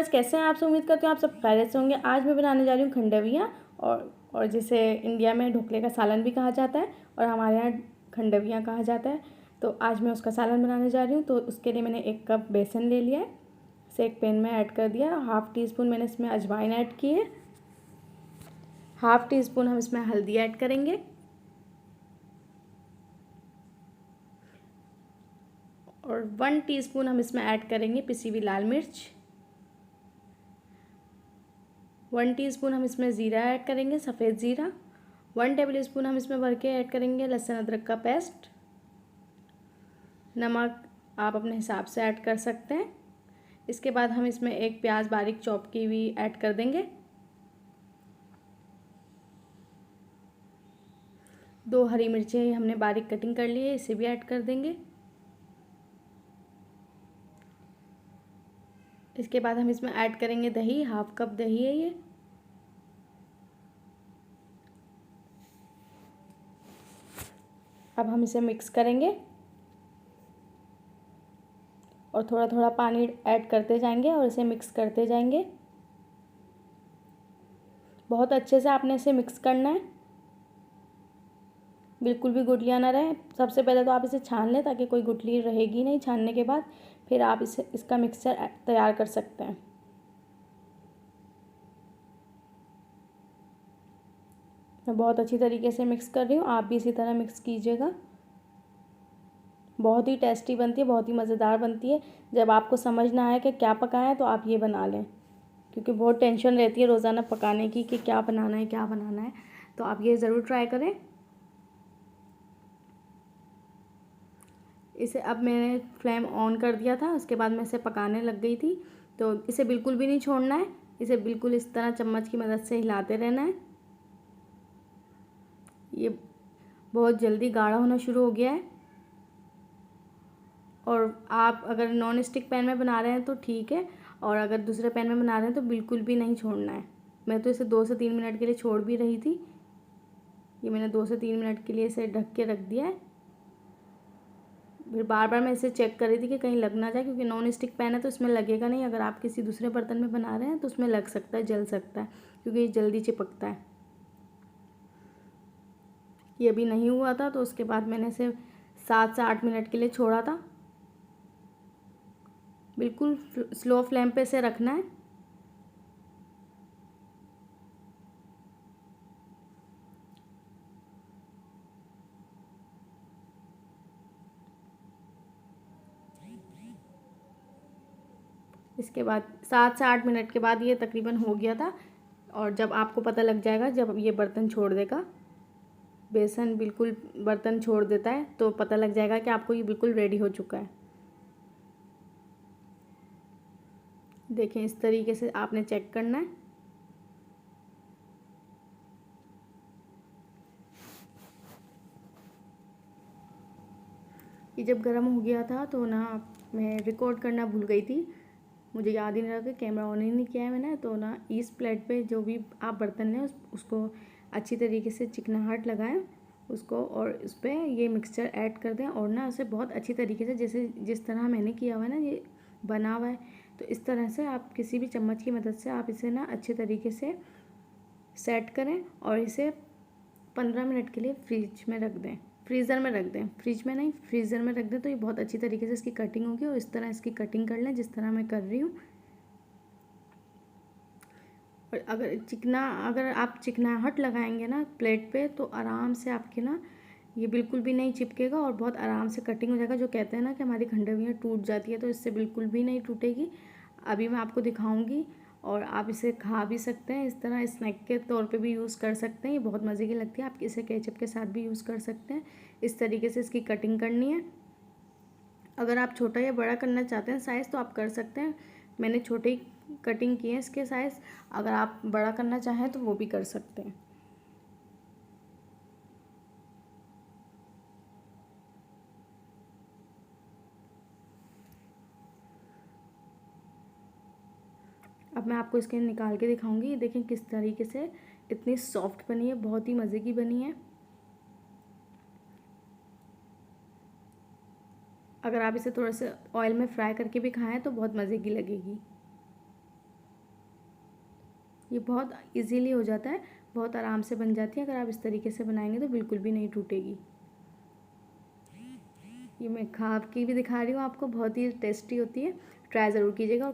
Friends, कैसे हैं आप सब? उम्मीद करती हूँ आप सब खैरियत से होंगे। आज मैं बनाने जा रही हूँ खंडवियाँ और जिसे इंडिया में ढोकले का सालन भी कहा जाता है और हमारे यहाँ खंडवियाँ कहा जाता है। तो आज मैं उसका सालन बनाने जा रही हूँ। तो उसके लिए मैंने 1 कप बेसन ले लिया है, इसे एक पैन में ऐड कर दिया। हाफ़ टी स्पून मैंने इसमें अजवाइन ऐड की है, हाफ़ टी स्पून हम इसमें हल्दी ऐड करेंगे और 1 टीस्पून हम इसमें ऐड करेंगे पिसी हुई लाल मिर्च। 1 टीस्पून हम इसमें ज़ीरा ऐड करेंगे, सफ़ेद ज़ीरा। 1 टेबल स्पून हम इसमें भर के ऐड करेंगे लहसुन अदरक का पेस्ट। नमक आप अपने हिसाब से ऐड कर सकते हैं। इसके बाद हम इसमें 1 प्याज बारीक चॉप की हुई ऐड कर देंगे। 2 हरी मिर्चें हमने बारीक कटिंग कर ली है, इसे भी ऐड कर देंगे। इसके बाद हम इसमें ऐड करेंगे दही, हाफ़ कप दही है ये। अब हम इसे मिक्स करेंगे और थोड़ा थोड़ा पानी ऐड करते जाएंगे और इसे मिक्स करते जाएंगे। बहुत अच्छे से आपने इसे मिक्स करना है, बिल्कुल भी गुठलियाँ ना रहे। सबसे पहले तो आप इसे छान लें ताकि कोई गुठली रहेगी नहीं। छानने के बाद फिर आप इसका मिक्सचर तैयार कर सकते हैं। मैं बहुत अच्छी तरीके से मिक्स कर रही हूँ, आप भी इसी तरह मिक्स कीजिएगा। बहुत ही टेस्टी बनती है, बहुत ही मज़ेदार बनती है। जब आपको समझ ना आए कि क्या पकाएं तो आप ये बना लें, क्योंकि बहुत टेंशन रहती है रोज़ाना पकाने की कि क्या बनाना है क्या बनाना है। तो आप ये ज़रूर ट्राई करें। इसे अब मैंने फ्लेम ऑन कर दिया था, उसके बाद मैं इसे पकाने लग गई थी। तो इसे बिल्कुल भी नहीं छोड़ना है, इसे बिल्कुल इस तरह चम्मच की मदद से हिलाते रहना है। ये बहुत जल्दी गाढ़ा होना शुरू हो गया है। और आप अगर नॉन स्टिक पैन में बना रहे हैं तो ठीक है, और अगर दूसरे पैन में बना रहे हैं तो बिल्कुल भी नहीं छोड़ना है। मैं तो इसे 2 से 3 मिनट के लिए छोड़ भी रही थी। ये मैंने 2 से 3 मिनट के लिए इसे ढक के रख दिया है। फिर बार बार मैं इसे चेक कर रही थी कि कहीं लग ना जाए, क्योंकि नॉन स्टिक पैन है तो इसमें लगेगा नहीं। अगर आप किसी दूसरे बर्तन में बना रहे हैं तो उसमें लग सकता है, जल सकता है, क्योंकि ये जल्दी चिपकता है। ये अभी नहीं हुआ था, तो उसके बाद मैंने इसे 7 से 8 मिनट के लिए छोड़ा था। बिल्कुल स्लो फ्लेम पे इसे रखना है। इसके बाद 7 से 8 मिनट के बाद ये तकरीबन हो गया था। और जब आपको पता लग जाएगा, जब ये बर्तन छोड़ देगा, बेसन बिल्कुल बर्तन छोड़ देता है, तो पता लग जाएगा कि आपको ये बिल्कुल रेडी हो चुका है। देखें, इस तरीके से आपने चेक करना है। ये जब गर्म हो गया था तो ना मैं रिकॉर्ड करना भूल गई थी, मुझे याद ही नहीं रहा कि कैमरा ऑन ही नहीं किया है मैंने। तो ना इस प्लेट पे जो भी आप बर्तन लें उसको अच्छी तरीके से चिकनाहट लगाएं उसको, और उस पर ये मिक्सचर ऐड कर दें और ना उसे बहुत अच्छी तरीके से, जैसे जिस तरह मैंने किया हुआ है ना, ये बना हुआ है, तो इस तरह से आप किसी भी चम्मच की मदद से आप इसे ना अच्छे तरीके से सेट करें और इसे 15 मिनट के लिए फ्रिज में रख दें, फ्रीज़र में रख दें। फ्रिज में नहीं, फ्रीज़र में रख दें, तो ये बहुत अच्छी तरीके से इसकी कटिंग होगी। और इस तरह इसकी कटिंग कर लें जिस तरह मैं कर रही हूँ। और अगर आप चिकनाहट लगाएंगे ना प्लेट पे, तो आराम से आपके ना ये बिल्कुल भी नहीं चिपकेगा और बहुत आराम से कटिंग हो जाएगा। जो कहते हैं ना कि हमारी खंडवियाँ टूट जाती है, तो इससे बिल्कुल भी नहीं टूटेगी। अभी मैं आपको दिखाऊंगी। और आप इसे खा भी सकते हैं, इस तरह स्नैक के तौर पे भी यूज़ कर सकते हैं। ये बहुत मज़े की लगती है। आप इसे केचप के साथ भी यूज़ कर सकते हैं। इस तरीके से इसकी कटिंग करनी है। अगर आप छोटा या बड़ा करना चाहते हैं साइज़, तो आप कर सकते हैं। मैंने छोटी कटिंग की है इसके साइज़। अगर आप बड़ा करना चाहें तो वो भी कर सकते हैं। अब मैं आपको इसके निकाल के दिखाऊंगी। ये देखें किस तरीके से इतनी सॉफ्ट बनी है, बहुत ही मज़े की बनी है। अगर आप इसे थोड़ा सा ऑयल में फ्राई करके भी खाएं तो बहुत मज़े की लगेगी। ये बहुत इजीली हो जाता है, बहुत आराम से बन जाती है। अगर आप इस तरीके से बनाएंगे तो बिल्कुल भी नहीं टूटेगी। ये मैं खा के भी दिखा रही हूँ आपको, बहुत ही टेस्टी होती है, ट्राई ज़रूर कीजिएगा।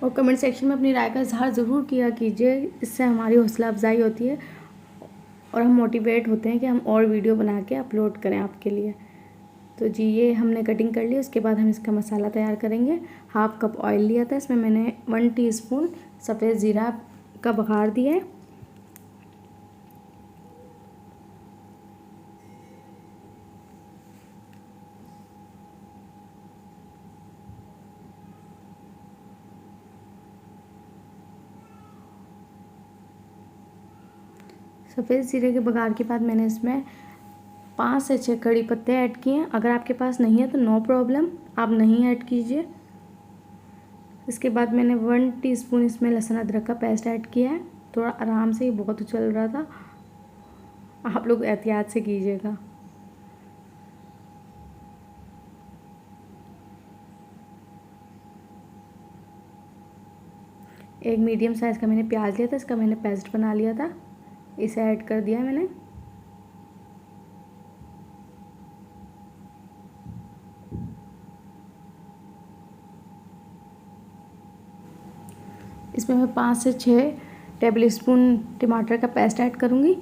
और कमेंट सेक्शन में अपनी राय का इजहार ज़रूर किया कीजिए, इससे हमारी हौसला अफजाई होती है और हम मोटिवेट होते हैं कि हम और वीडियो बना के अपलोड करें आपके लिए। तो जी ये हमने कटिंग कर ली। उसके बाद हम इसका मसाला तैयार करेंगे। 1/2 कप ऑयल लिया था, इसमें मैंने 1 टीस्पून सफ़ेद ज़ीरा का बघार दिया है। सफ़ेद ज़ीरे के बघार के बाद मैंने इसमें 5 से 6 कड़ी पत्ते ऐड किए हैं। अगर आपके पास नहीं है तो नो प्रॉब्लम, आप नहीं ऐड कीजिए। इसके बाद मैंने 1 टीस्पून इसमें लहसुन अदरक का पेस्ट ऐड किया है। थोड़ा आराम से, ये बहुत उछल रहा था, आप लोग एहतियात से कीजिएगा। एक मीडियम साइज़ का मैंने प्याज लिया था, इसका मैंने पेस्ट बना लिया था, इसे ऐड कर दिया है मैंने। इसमें मैं 5 से 6 टेबल स्पून टमाटर का पेस्ट ऐड करूँगी।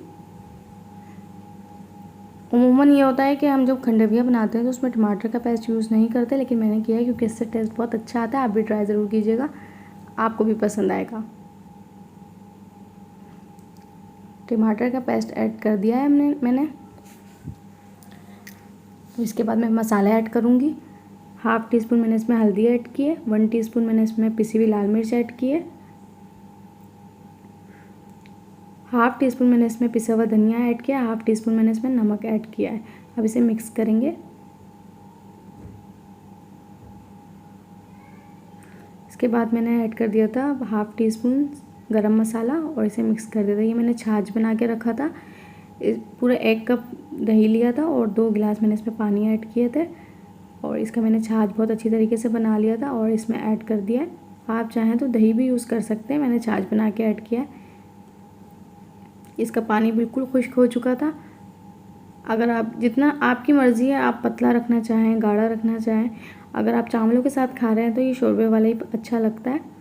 उमूमन ये होता है कि हम जब खंडविया बनाते हैं तो उसमें टमाटर का पेस्ट यूज़ नहीं करते, लेकिन मैंने किया है क्योंकि इससे टेस्ट बहुत अच्छा आता है। आप भी ट्राई ज़रूर कीजिएगा, आपको भी पसंद आएगा। टमाटर का पेस्ट ऐड कर दिया है मैंने। तो इसके बाद मैं मसाला ऐड करूँगी। 1/2 टीस्पून मैंने इसमें हल्दी ऐड की है, 1 टीस्पून मैंने इसमें पिसी हुई लाल मिर्च ऐड की है, 1/2 टीस्पून मैंने इसमें पिसा हुआ धनिया ऐड किया, 1/2 टीस्पून मैंने इसमें नमक ऐड किया है। अब इसे मिक्स करेंगे। इसके बाद मैंने ऐड कर दिया था 1/2 टीस्पून गरम मसाला और इसे मिक्स कर दिया था। ये मैंने छाछ बना के रखा था, पूरा 1 कप दही लिया था और 2 गिलास मैंने इसमें पानी ऐड किए थे और इसका मैंने छाछ बहुत अच्छी तरीके से बना लिया था और इसमें ऐड कर दिया है। आप चाहें तो दही भी यूज़ कर सकते हैं, मैंने छाछ बना के ऐड किया है। इसका पानी बिल्कुल खुश्क हो चुका था। अगर आप, जितना आपकी मर्ज़ी है, आप पतला रखना चाहें, गाढ़ा रखना चाहें। अगर आप चावलों के साथ खा रहे हैं तो ये शोरबे वाला ही अच्छा लगता है।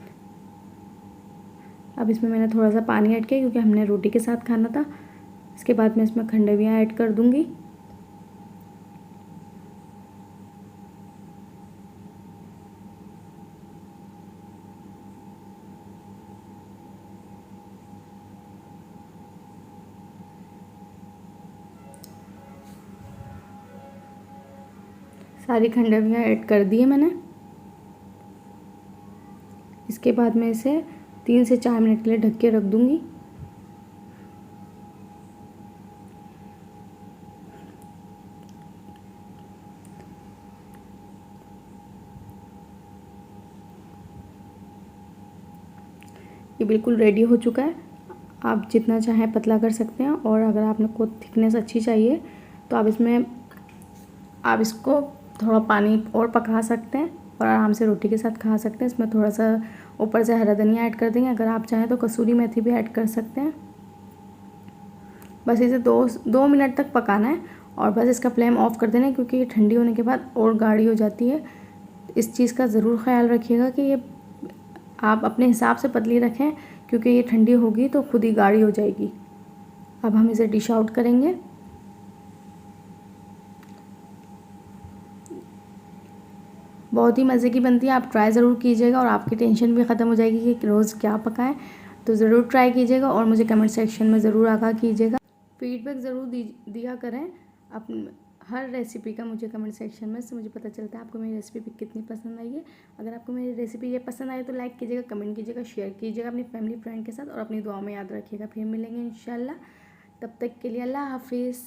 अब इसमें मैंने थोड़ा सा पानी ऐड किया क्योंकि हमने रोटी के साथ खाना था। इसके बाद मैं इसमें खंडवियाँ ऐड कर दूँगी। सारी खंडवियाँ ऐड कर दिए मैंने। इसके बाद मैं इसे 3 से 4 मिनट के लिए ढक के रख दूँगी। ये बिल्कुल रेडी हो चुका है। आप जितना चाहें पतला कर सकते हैं और अगर आपको थिकनेस अच्छी चाहिए तो आप इसको थोड़ा पानी और पका सकते हैं और आराम से रोटी के साथ खा सकते हैं। इसमें थोड़ा सा ऊपर से हरा धनिया ऐड कर देंगे। अगर आप चाहें तो कसूरी मेथी भी ऐड कर सकते हैं। बस इसे 2 मिनट तक पकाना है और बस इसका फ्लेम ऑफ कर देना है क्योंकि ये ठंडी होने के बाद और गाढ़ी हो जाती है। इस चीज़ का ज़रूर ख्याल रखिएगा कि ये आप अपने हिसाब से पतली रखें क्योंकि ये ठंडी होगी तो खुद ही गाढ़ी हो जाएगी। अब हम इसे डिश आउट करेंगे। बहुत ही मज़े की बनती है, आप ट्राई ज़रूर कीजिएगा और आपकी टेंशन भी ख़त्म हो जाएगी कि रोज़ क्या पकाएं। तो ज़रूर ट्राई कीजिएगा और मुझे कमेंट सेक्शन में ज़रूर आगाह कीजिएगा। फीडबैक ज़रूर दिया करें हर रेसिपी का मुझे कमेंट सेक्शन में, से मुझे पता चलता है आपको मेरी रेसिपी कितनी पसंद आई है। अगर आपको मेरी रेसिपी ये पसंद आई तो लाइक कीजिएगा, कमेंट कीजिएगा, शेयर कीजिएगा अपनी फैमिली फ्रेंड के साथ और अपनी दुआ में याद रखिएगा। फिर मिलेंगे इंशाल्लाह, तब तक के लिए अल्लाह हाफिज़।